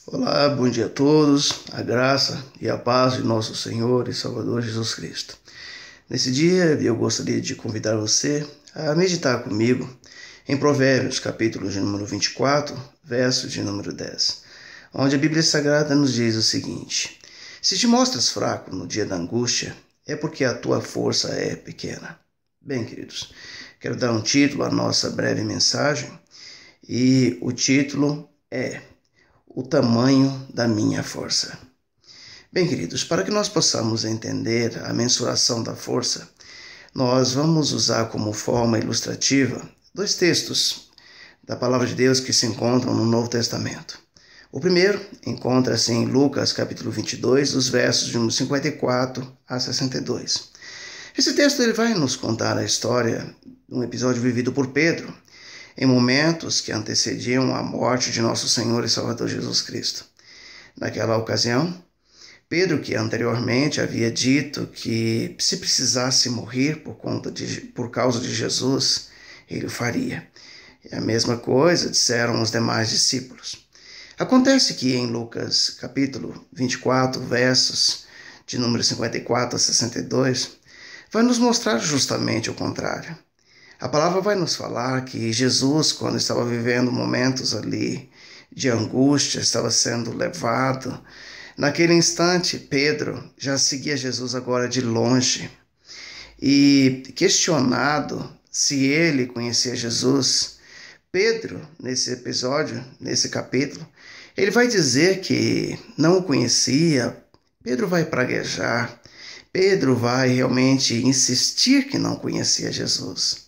Olá, bom dia a todos, a graça e a paz de nosso Senhor e Salvador Jesus Cristo. Nesse dia eu gostaria de convidar você a meditar comigo em Provérbios, capítulo de número 24, verso de número 10, onde a Bíblia Sagrada nos diz o seguinte: se te mostras fraco no dia da angústia, é porque a tua força é pequena. Bem, queridos, quero dar um título à nossa breve mensagem e o título é o tamanho da minha força. Bem, queridos, para que nós possamos entender a mensuração da força, nós vamos usar como forma ilustrativa dois textos da Palavra de Deus que se encontram no Novo Testamento. O primeiro encontra-se em Lucas, capítulo 22, os versos de 54 a 62. Esse texto ele vai nos contar a história de um episódio vivido por Pedro, em momentos que antecediam a morte de nosso Senhor e Salvador Jesus Cristo. Naquela ocasião, Pedro, que anteriormente havia dito que se precisasse morrer por causa de Jesus, ele o faria. E a mesma coisa disseram os demais discípulos. Acontece que em Lucas capítulo 24, versos de número 54 a 62, vai nos mostrar justamente o contrário. A palavra vai nos falar que Jesus, quando estava vivendo momentos ali de angústia, estava sendo levado. Naquele instante, Pedro já seguia Jesus agora de longe. E questionado se ele conhecia Jesus, Pedro, nesse episódio, nesse capítulo, ele vai dizer que não o conhecia. Pedro vai praguejar. Pedro vai realmente insistir que não conhecia Jesus.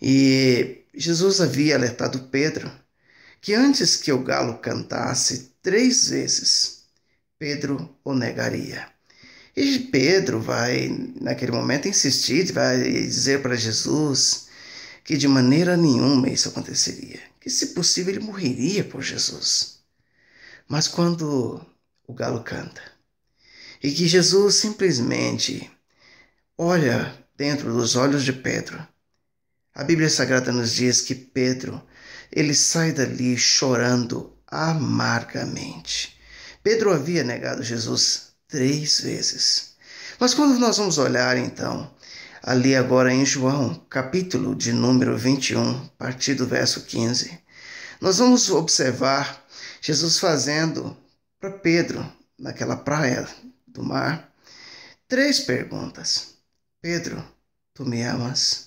E Jesus havia alertado Pedro que antes que o galo cantasse 3 vezes, Pedro o negaria. E Pedro vai, naquele momento, insistir, vai dizer para Jesus que de maneira nenhuma isso aconteceria, que se possível ele morreria por Jesus. Mas quando o galo canta, e que Jesus simplesmente olha dentro dos olhos de Pedro, a Bíblia Sagrada nos diz que Pedro, ele sai dali chorando amargamente. Pedro havia negado Jesus 3 vezes. Mas quando nós vamos olhar então, ali agora em João, capítulo de número 21, a partir do verso 15, nós vamos observar Jesus fazendo para Pedro, naquela praia do mar, 3 perguntas. Pedro, tu me amas?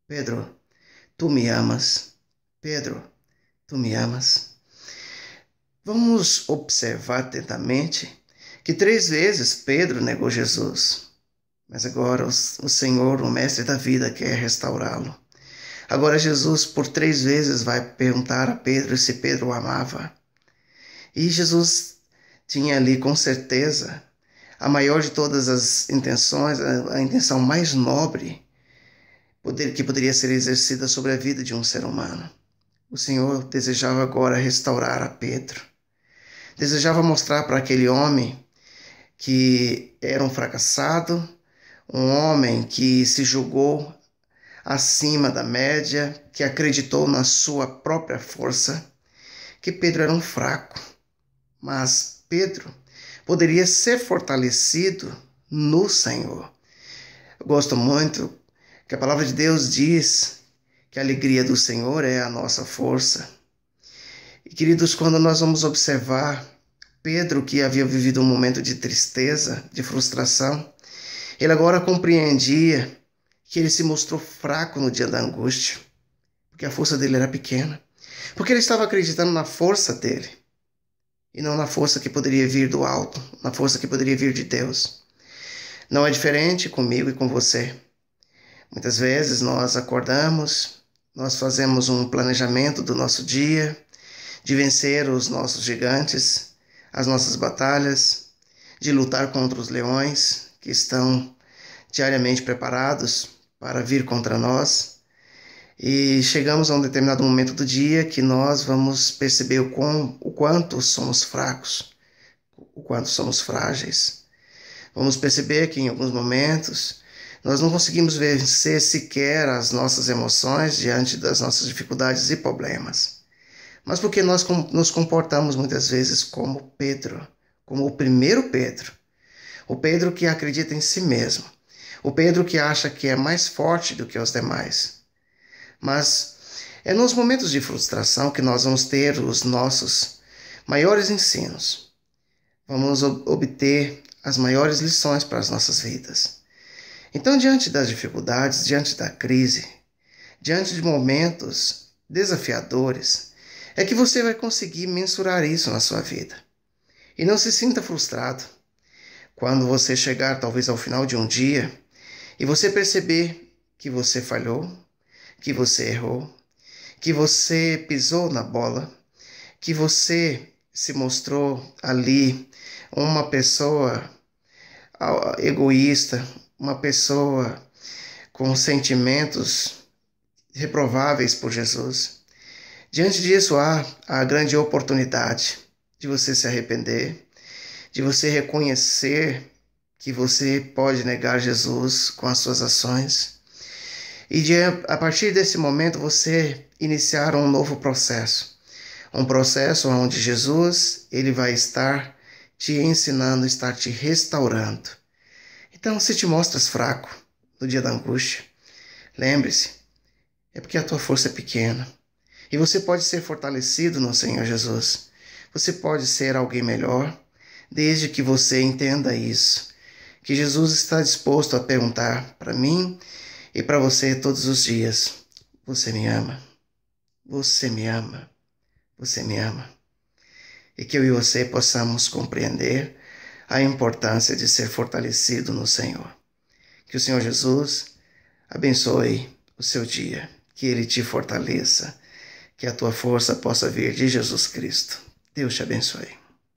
Pedro, tu me amas? Pedro, tu me amas? Vamos observar atentamente que 3 vezes Pedro negou Jesus. Mas agora o Senhor, o Mestre da vida, quer restaurá-lo. Agora Jesus por 3 vezes vai perguntar a Pedro se Pedro o amava. E Jesus tinha ali com certeza a maior de todas as intenções, a intenção mais nobre que poderia ser exercida sobre a vida de um ser humano. O Senhor desejava agora restaurar a Pedro. Desejava mostrar para aquele homem que era um fracassado, um homem que se julgou acima da média, que acreditou na sua própria força, que Pedro era um fraco. Mas Pedro poderia ser fortalecido no Senhor. Eu gosto muito que a palavra de Deus diz que a alegria do Senhor é a nossa força. E, queridos, quando nós vamos observar Pedro, que havia vivido um momento de tristeza, de frustração, ele agora compreendia que ele se mostrou fraco no dia da angústia, porque a força dele era pequena, porque ele estava acreditando na força dele, e não na força que poderia vir do alto, na força que poderia vir de Deus. Não é diferente comigo e com você. Muitas vezes nós acordamos, nós fazemos um planejamento do nosso dia, de vencer os nossos gigantes, as nossas batalhas, de lutar contra os leões que estão diariamente preparados para vir contra nós. E chegamos a um determinado momento do dia que nós vamos perceber o quanto somos fracos, o quanto somos frágeis. Vamos perceber que em alguns momentos nós não conseguimos vencer sequer as nossas emoções diante das nossas dificuldades e problemas. mas porque nós nos comportamos muitas vezes como Pedro, como o primeiro Pedro. O Pedro que acredita em si mesmo. O Pedro que acha que é mais forte do que os demais. Mas é nos momentos de frustração que nós vamos ter os nossos maiores ensinos. Vamos obter as maiores lições para as nossas vidas. Então, diante das dificuldades, diante da crise, diante de momentos desafiadores, é que você vai conseguir mensurar isso na sua vida. E não se sinta frustrado quando você chegar talvez ao final de um dia e você perceber que você falhou, que você errou, que você pisou na bola, que você se mostrou ali uma pessoa egoísta, uma pessoa com sentimentos reprováveis por Jesus. Diante disso, há a grande oportunidade de você se arrepender, de você reconhecer que você pode negar Jesus com as suas ações e de, a partir desse momento, você iniciar um novo processo. Um processo onde Jesus ele vai estar te ensinando, estar te restaurando. Então, se te mostras fraco no dia da angústia, lembre-se, é porque a tua força é pequena. E você pode ser fortalecido no Senhor Jesus. Você pode ser alguém melhor, desde que você entenda isso. Que Jesus está disposto a perguntar para mim e para você todos os dias: você me ama? Você me ama? Você me ama? E que eu e você possamos compreender a importância de ser fortalecido no Senhor. Que o Senhor Jesus abençoe o seu dia, que Ele te fortaleça, que a tua força possa vir de Jesus Cristo. Deus te abençoe.